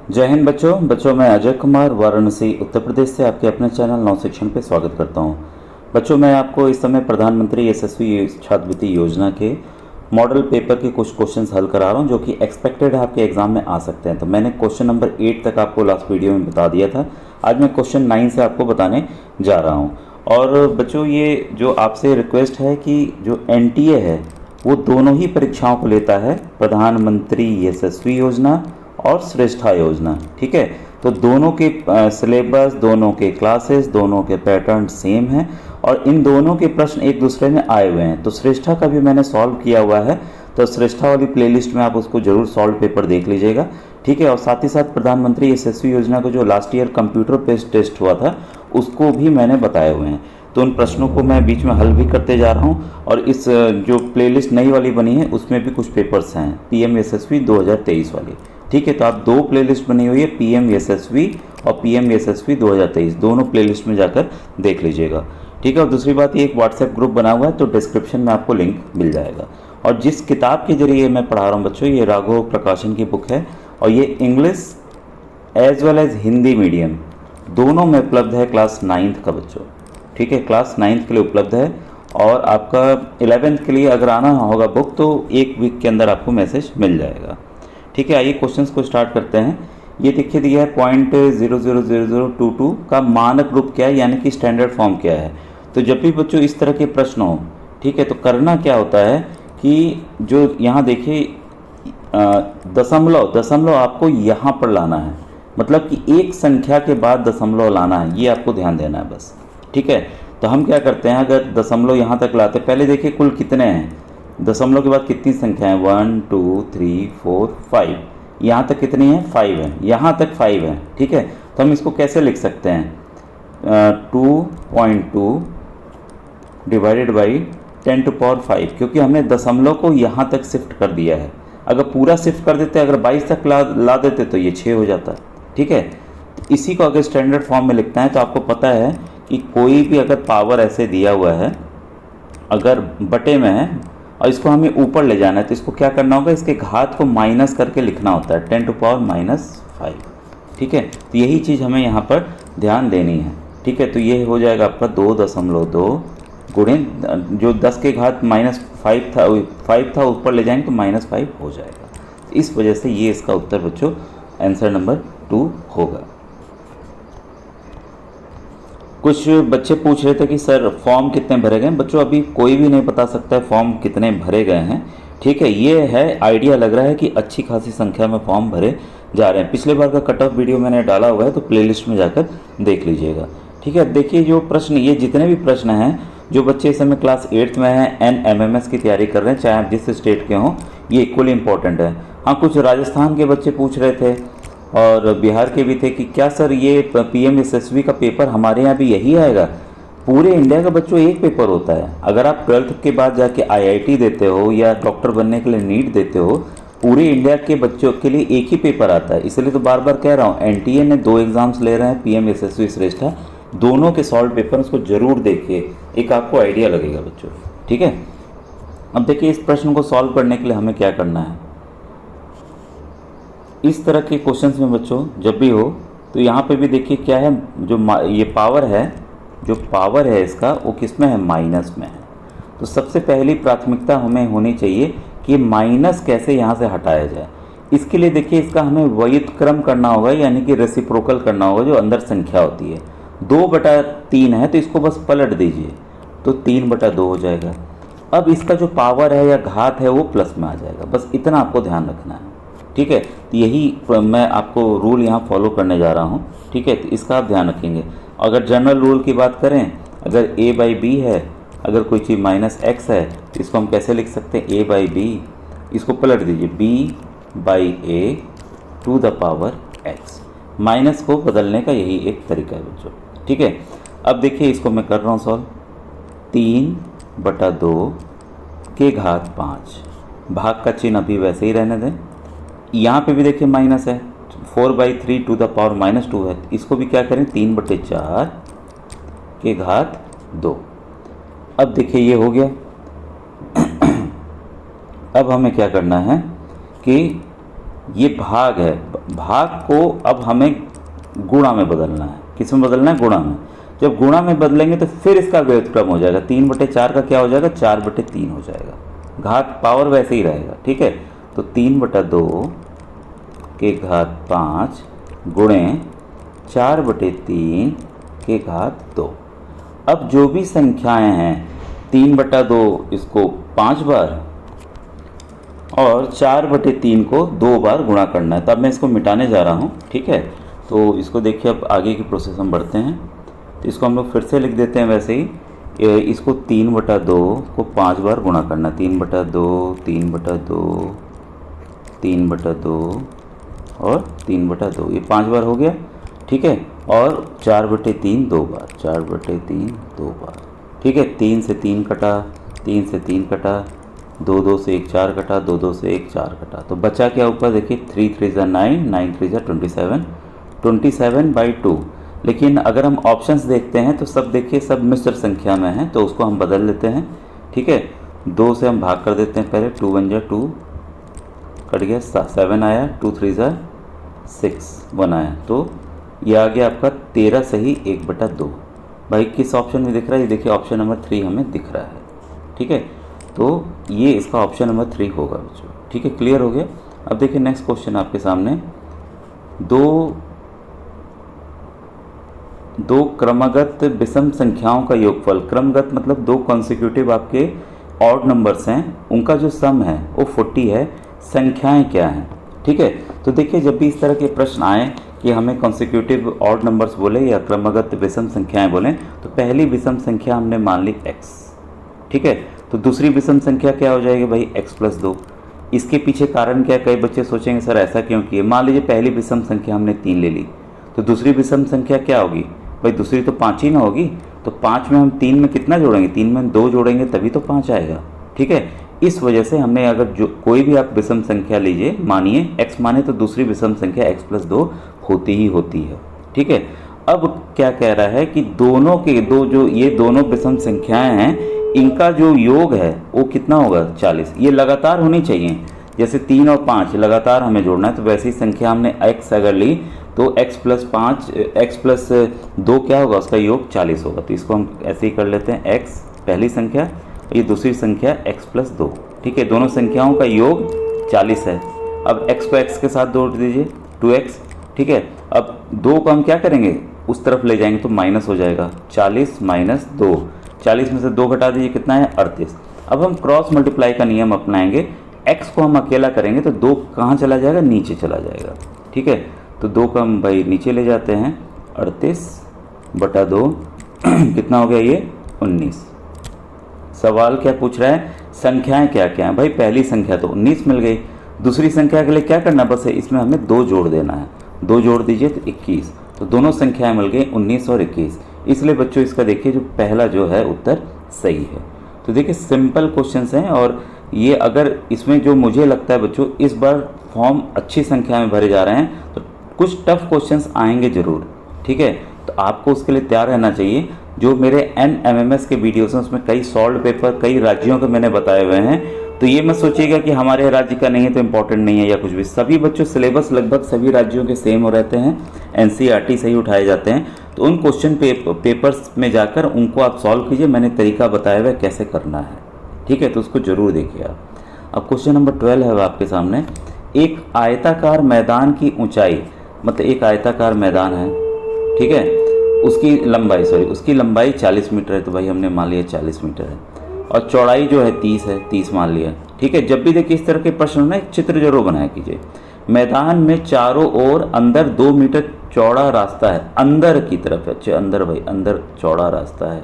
जय हिंद बच्चों मैं अजय कुमार वाराणसी उत्तर प्रदेश से आपके अपने चैनल नव शिक्षण पे स्वागत करता हूं। बच्चों मैं आपको इस समय प्रधानमंत्री यशस्वी छात्रवृत्ति योजना के मॉडल पेपर के कुछ क्वेश्चंस हल करा रहा हूं जो कि एक्सपेक्टेड है आपके एग्जाम में आ सकते हैं। तो मैंने क्वेश्चन नंबर 8 तक आपको लास्ट वीडियो में बता दिया था। आज मैं क्वेश्चन 9 से आपको बताने जा रहा हूँ। और बच्चों ये जो आपसे रिक्वेस्ट है कि जो NTA है वो दोनों ही परीक्षाओं को लेता है, प्रधानमंत्री यशस्वी योजना और श्रेष्ठा योजना। ठीक है, तो दोनों के सिलेबस, दोनों के क्लासेस, दोनों के पैटर्न सेम हैं और इन दोनों के प्रश्न एक दूसरे में आए हुए हैं। तो श्रेष्ठा का भी मैंने सॉल्व किया हुआ है, तो श्रेष्ठा वाली प्लेलिस्ट में आप उसको जरूर सॉल्व पेपर देख लीजिएगा। ठीक है, और साथ ही साथ प्रधानमंत्री यशस्वी योजना को जो last year computer based test हुआ था उसको भी मैंने बताए हुए हैं। तो उन प्रश्नों को मैं बीच में हल भी करते जा रहा हूँ और इस जो प्लेलिस्ट नई वाली बनी है उसमें भी कुछ पेपर्स हैं, PM यशस्वी 2023 वाली। ठीक है, तो आप दो प्लेलिस्ट बनी हुई है, PM यशस्वी और PM यशस्वी 2023, दोनों प्लेलिस्ट में जाकर देख लीजिएगा। ठीक है, और दूसरी बात ये एक व्हाट्सएप ग्रुप बना हुआ है, तो डिस्क्रिप्शन में आपको लिंक मिल जाएगा। और जिस किताब के जरिए मैं पढ़ा रहा हूँ बच्चों, ये राघव प्रकाशन की बुक है और ये English as well as Hindi medium दोनों में उपलब्ध है क्लास 9th का बच्चों। ठीक है, क्लास 9th के लिए उपलब्ध है और आपका 11th के लिए अगर आना होगा बुक तो 1 वीक के अंदर आपको मैसेज मिल जाएगा। ठीक है, आइए क्वेश्चंस को स्टार्ट करते हैं। ये देखिए दिया है 0.000022 का मानक रूप क्या है, यानी कि स्टैंडर्ड फॉर्म क्या है। तो जब भी बच्चों इस तरह के प्रश्न हो, ठीक है, तो करना क्या होता है कि जो यहाँ देखिए दशमलव आपको यहाँ पर लाना है, मतलब कि एक संख्या के बाद दशमलव लाना है, ये आपको ध्यान देना है बस। ठीक है, तो हम क्या करते हैं, अगर दशमलव यहाँ तक लाते, पहले देखिए कुल कितने हैं, दशमलव के बाद कितनी संख्या है, 1 2 3 4 5, यहाँ तक कितनी है, 5 है, यहाँ तक 5 है। ठीक है, तो हम इसको कैसे लिख सकते हैं, 2.2 डिवाइडेड बाई 10⁵, क्योंकि हमने दशमलव को यहाँ तक शिफ्ट कर दिया है। अगर पूरा शिफ्ट कर देते, अगर 22 तक ला देते तो ये 6 हो जाता। ठीक है, इसी को अगर स्टैंडर्ड फॉर्म में लिखना है तो आपको पता है कि कोई भी अगर पावर ऐसे दिया हुआ है, अगर बटे में है और इसको हमें ऊपर ले जाना है तो इसको क्या करना होगा, इसके घात को माइनस करके लिखना होता है, 10⁻⁻5। ठीक है, तो यही चीज़ हमें यहाँ पर ध्यान देनी है। ठीक है, तो ये हो जाएगा आपका 2.2 गुणे जो 10 के घात -5 था ऊपर ले जाएंगे तो -5 हो जाएगा। इस वजह से ये इसका उत्तर बच्चों आंसर नंबर 2 होगा। कुछ बच्चे पूछ रहे थे कि सर फॉर्म कितने भरे गए। बच्चों अभी कोई भी नहीं बता सकता है फॉर्म कितने भरे गए हैं। ठीक है, ये है आइडिया लग रहा है कि अच्छी खासी संख्या में फॉर्म भरे जा रहे हैं। पिछले बार का कट ऑफ वीडियो मैंने डाला हुआ है, तो प्लेलिस्ट में जाकर देख लीजिएगा। ठीक है, देखिए जो प्रश्न, ये जितने भी प्रश्न हैं, जो बच्चे इस समय क्लास 8th में हैं, NMMS की तैयारी कर रहे हैं, चाहे आप जिस स्टेट के हों, ये इक्वली इंपॉर्टेंट है। हाँ, कुछ राजस्थान के बच्चे पूछ रहे थे और बिहार के भी थे कि क्या सर ये PM यशस्वी का पेपर हमारे यहाँ भी यही आएगा। पूरे इंडिया का बच्चों एक पेपर होता है। अगर आप 12th के बाद जाके IIT देते हो या डॉक्टर बनने के लिए नीट देते हो, पूरे इंडिया के बच्चों के लिए एक ही पेपर आता है। इसलिए तो बार बार कह रहा हूँ, NTA ने 2 एग्जाम्स ले रहे हैं, PM यशस्वी श्रेष्ठा, दोनों के सॉल्व पेपर उसको जरूर देखिए, एक आपको आइडिया लगेगा बच्चों। ठीक है, अब देखिए इस प्रश्न को सॉल्व करने के लिए हमें क्या करना है। इस तरह के क्वेश्चंस में बच्चों जब भी हो तो यहाँ पे भी देखिए क्या है, जो ये पावर है, जो पावर है इसका वो किस में है, माइनस में है। तो सबसे पहली प्राथमिकता हमें होनी चाहिए कि माइनस कैसे यहाँ से हटाया जाए। इसके लिए देखिए इसका हमें व्युत्क्रम करना होगा, यानी कि रेसिप्रोकल करना होगा। जो अंदर संख्या होती है 2/3 है तो इसको बस पलट दीजिए तो 3/2 हो जाएगा। अब इसका जो पावर है या घात है वो प्लस में आ जाएगा। बस इतना आपको ध्यान रखना है। ठीक है, तो यही मैं आपको रूल यहाँ फॉलो करने जा रहा हूँ। ठीक है, तो इसका आप ध्यान रखेंगे। अगर जनरल रूल की बात करें, अगर A/B है, अगर कोई चीज़ -x है तो इसको हम कैसे लिख सकते हैं, A/B, इसको पलट दीजिए B/A to the power x। Minus को बदलने का यही एक तरीका है बच्चों। ठीक है, अब देखिए इसको मैं कर रहा हूँ सॉल्व, 3/2 के घात 5, भाग का चिन्ह अभी वैसे ही रहने दें। यहाँ पे भी देखिए माइनस है, 4/3 टू द पावर -2 है, इसको भी क्या करें, 3/4 के घात 2। अब देखिए ये हो गया। अब हमें क्या करना है कि ये भाग है, भाग को अब हमें गुणा में बदलना है। किस में बदलना है? गुणा में। जब गुणा में बदलेंगे तो फिर इसका व्युत्क्रम हो जाएगा, 3/4 का क्या हो जाएगा? 4/3 हो जाएगा। घात पावर वैसे ही रहेगा, ठीक है। तो 3/2 के घात 5 गुणे 4/3 के घात 2। अब जो भी संख्याएं हैं 3/2 इसको 5 बार और 4/3 को 2 बार गुणा करना है। तब मैं इसको मिटाने जा रहा हूँ, ठीक है। तो इसको देखिए, अब आगे की प्रोसेस हम बढ़ते हैं। तो इसको हम लोग फिर से लिख देते हैं वैसे ही। इसको 3/2 को 5 बार गुणा करना, 3/2 3/2 3/2 और 3/2, ये 5 बार हो गया, ठीक है। और 4/3 2 बार, 4/3 2 बार, ठीक है। 3 से 3 कटा, 3 से 3 कटा, 2 2 से 1 4 कटा, 2 2 से 1 4 कटा। तो बचा क्या ऊपर? देखिए 3 3 9, 9 3 27, 27/2। लेकिन अगर हम ऑप्शंस देखते हैं तो सब देखिए सब मिश्र संख्या में है, तो उसको हम बदल लेते हैं, ठीक है। 2 से हम भाग कर देते हैं पहले, 2 1 2 कट गया, 7 आया, 2 3 6 1 आया। तो ये आ गया आपका 13 सही 1/2। भाई किस ऑप्शन में दिख रहा है? ये देखिए ऑप्शन नंबर 3 हमें दिख रहा है, ठीक है। तो ये इसका ऑप्शन नंबर 3 होगा बच्चों, ठीक है। क्लियर हो गया। अब देखिए नेक्स्ट क्वेश्चन आपके सामने, दो क्रमगत विषम संख्याओं का योगफल। क्रमगत मतलब 2 कॉन्सिक्यूटिव आपके ऑड नंबर्स हैं, उनका जो सम है वो 40 है। संख्याएं क्या हैं, ठीक है। तो देखिए जब भी इस तरह के प्रश्न आए कि हमें कॉन्सिक्यूटिव ऑड नंबर्स बोले या क्रमगत विषम संख्याएं बोलें, तो पहली विषम संख्या हमने मान ली x, ठीक है। तो दूसरी विषम संख्या क्या हो जाएगी भाई? x+2। इसके पीछे कारण क्या है? कई बच्चे सोचेंगे सर ऐसा क्यों किए। मान लीजिए पहली विषम संख्या हमने 3 ले ली, तो दूसरी विषम संख्या क्या होगी भाई? दूसरी तो 5 ही ना होगी। तो 5 में हम 3 में कितना जोड़ेंगे? 3 में 2 जोड़ेंगे तभी तो 5 आएगा, ठीक है। इस वजह से हमने अगर जो कोई भी आप विषम संख्या लीजिए, मानिए x माने, तो दूसरी विषम संख्या x+2 होती ही होती है, ठीक है। अब क्या कह रहा है कि दोनों के जो ये दोनों विषम संख्याएं हैं, इनका जो योग है वो कितना होगा? 40। ये लगातार होनी चाहिए, जैसे 3 और 5 लगातार हमें जोड़ना है। तो वैसी संख्या हमने x अगर ली तो x+2 क्या होगा? उसका योग 40 होगा। तो इसको हम ऐसे ही कर लेते हैं, x पहली संख्या, ये दूसरी संख्या x+2, ठीक है। दोनों संख्याओं का योग 40 है। अब x को x के साथ जोड़ दीजिए, 2x, ठीक है। अब 2 को हम क्या करेंगे? उस तरफ ले जाएंगे तो माइनस हो जाएगा, 40 - 2, 40 में से 2 घटा दीजिए, कितना है? 38। अब हम क्रॉस मल्टीप्लाई का नियम अपनाएंगे। x को हम अकेला करेंगे तो 2 कहाँ चला जाएगा? नीचे चला जाएगा, ठीक है। तो 2 को हम भाई नीचे ले जाते हैं, 38/2 कितना हो गया? ये 19। सवाल क्या पूछ रहा है? संख्याएं क्या क्या हैं भाई? पहली संख्या तो 19 मिल गई, दूसरी संख्या के लिए क्या करना? बस इसमें हमें 2 जोड़ देना है, 2 जोड़ दीजिए तो 21। तो दोनों संख्याएं मिल गई 19 और 21। इसलिए बच्चों इसका देखिए जो पहला जो है उत्तर सही है। तो देखिए सिंपल क्वेश्चंस हैं, और ये अगर इसमें जो मुझे लगता है बच्चों इस बार फॉर्म अच्छी संख्या में भरे जा रहे हैं, तो कुछ टफ क्वेश्चंस आएंगे ज़रूर, ठीक है। तो आपको उसके लिए तैयार रहना चाहिए। जो मेरे NMMS के वीडियोस हैं उसमें कई सॉल्व पेपर कई राज्यों के मैंने बताए हुए हैं। तो ये मत सोचिएगा कि हमारे राज्य का नहीं है तो इम्पोर्टेंट नहीं है या कुछ भी। सभी बच्चों सिलेबस लगभग सभी राज्यों के सेम हो रहते हैं, NCERT से ही उठाए जाते हैं। तो उन क्वेश्चन पेपर्स में जाकर उनको आप सॉल्व कीजिए, मैंने तरीका बताया हुआ है कैसे करना है, ठीक है। तो उसको ज़रूर देखिए आप। अब क्वेश्चन नंबर 12 है आपके सामने। एक आयताकार मैदान की ऊंचाई, मतलब एक आयताकार मैदान है, ठीक है, उसकी लंबाई 40 मीटर है। तो भाई हमने मान लिया 40 मीटर है, और चौड़ाई जो है 30 है, 30 मान लिया, ठीक है। जब भी देखिए इस तरह के प्रश्न ना एक चित्र जरूर बनाया कीजिए। मैदान में चारों ओर अंदर 2 मीटर चौड़ा रास्ता है, अंदर की तरफ है, अंदर भाई अंदर चौड़ा रास्ता है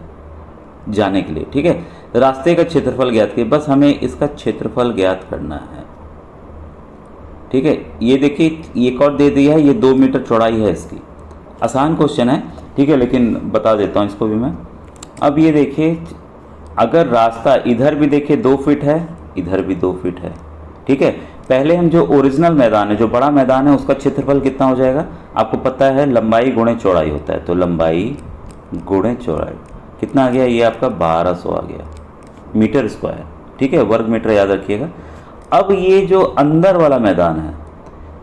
जाने के लिए, ठीक है। रास्ते का क्षेत्रफल ज्ञात कीजिए, बस हमें इसका क्षेत्रफल ज्ञात करना है, ठीक है। ये देखिए एक और दे दिया है, ये 2 मीटर चौड़ाई है इसकी। आसान क्वेश्चन है, ठीक है, लेकिन बता देता हूँ इसको भी मैं। अब ये देखिए अगर रास्ता इधर भी देखिए 2 फीट है, इधर भी 2 फीट है, ठीक है। पहले हम जो ओरिजिनल मैदान है, जो बड़ा मैदान है, उसका क्षेत्रफल कितना हो जाएगा? आपको पता है लंबाई गुणे चौड़ाई होता है, तो लंबाई गुणे चौड़ाई कितना आ गया? ये आपका 1200 आ गया मीटर स्क्वायर, ठीक है, वर्ग मीटर याद रखिएगा। अब ये जो अंदर वाला मैदान है,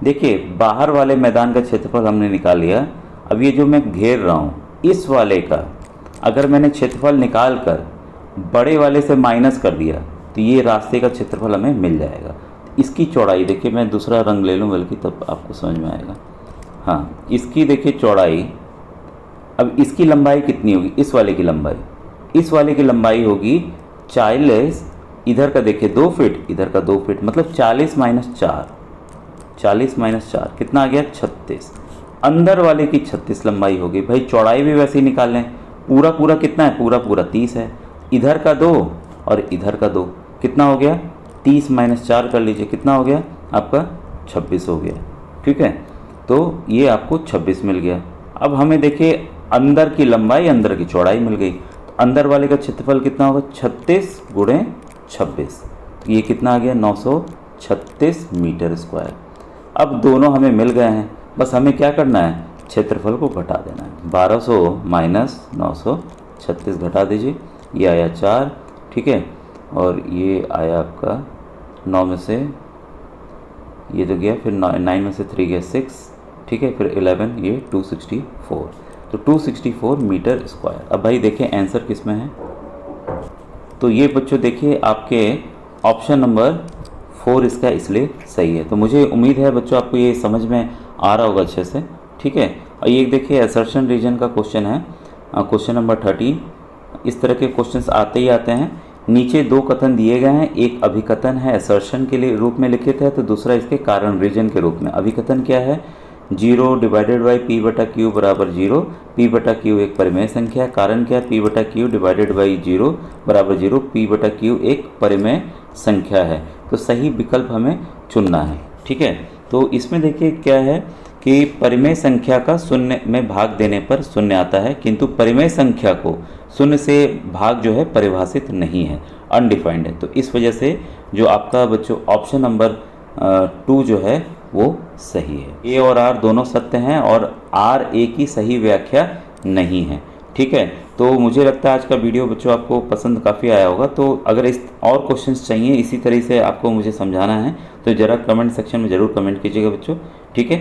देखिए बाहर वाले मैदान का क्षेत्रफल हमने निकाल लिया। अब ये जो मैं घेर रहा हूँ इस वाले का अगर मैंने क्षेत्रफल निकाल कर बड़े वाले से माइनस कर दिया तो ये रास्ते का क्षेत्रफल हमें मिल जाएगा। इसकी चौड़ाई देखिए, मैं दूसरा रंग ले लूँ बल्कि तब आपको समझ में आएगा। हाँ, इसकी देखिए चौड़ाई, अब इसकी लंबाई कितनी होगी, इस वाले की लंबाई होगी 40, इधर का देखिए 2 फीट, इधर का 2 फीट, मतलब 40 माइनस 4 कितना आ गया 36। अंदर वाले की 36 लंबाई होगी। भाई चौड़ाई भी वैसे ही निकाल लें, पूरा कितना है, पूरा 30 है। इधर का 2 और इधर का 2 कितना हो गया, 30 माइनस 4 कर लीजिए, कितना हो गया आपका 26 हो गया। ठीक है, तो ये आपको 26 मिल गया। अब हमें देखिए अंदर की लंबाई, अंदर की चौड़ाई मिल गई। तो अंदर वाले का क्षेत्रफल कितना होगा, 36 गुणे 26, तो ये कितना आ गया 936 मीटर स्क्वायर। अब दोनों हमें मिल गए हैं, बस हमें क्या करना है, क्षेत्रफल को घटा देना है। 1200 माइनस 936 घटा दीजिए, ये आया 4। ठीक है, और ये आया आपका 9 में से ये तो गया, फिर 9 में से 3 गया 6। ठीक है, फिर 11, ये 264, तो 264 मीटर स्क्वायर। अब भाई देखें आंसर किस में है, तो ये बच्चों देखिए आपके ऑप्शन नंबर 4 इसका इसलिए सही है। तो मुझे उम्मीद है बच्चों आपको ये समझ में आ रहा होगा अच्छे से। ठीक है, और ये देखिए असर्शन रीजन का क्वेश्चन है, क्वेश्चन नंबर 13। इस तरह के क्वेश्चंस आते ही आते हैं। नीचे 2 कथन दिए गए हैं, एक अभिकथन है असर्शन के लिए रूप में लिखित है, तो दूसरा इसके कारण रीजन के रूप में। अभिकथन क्या है, 0 डिवाइडेड बाई पी बटा क्यू बराबर 0, पी बटा क्यू एक परिमेय संख्या है। कारण क्या है, पी बटा क्यू डिवाइडेड बाई 0 बराबर 0, पी बटा क्यू एक परिमेय संख्या है। तो सही विकल्प हमें चुनना है। ठीक है, तो इसमें देखिए क्या है कि परिमेय संख्या का शून्य में भाग देने पर शून्य आता है, किंतु परिमेय संख्या को शून्य से भाग जो है परिभाषित नहीं है, अनडिफाइंड है। तो इस वजह से जो आपका बच्चों ऑप्शन नंबर 2 जो है वो सही है। ए और आर दोनों सत्य हैं और आर ए की सही व्याख्या नहीं है। ठीक है, तो मुझे लगता है आज का वीडियो बच्चों आपको पसंद काफ़ी आया होगा। तो अगर इस और क्वेश्चंस चाहिए इसी तरह से आपको मुझे समझाना है तो ज़रा कमेंट सेक्शन में ज़रूर कमेंट कीजिएगा बच्चों। ठीक है।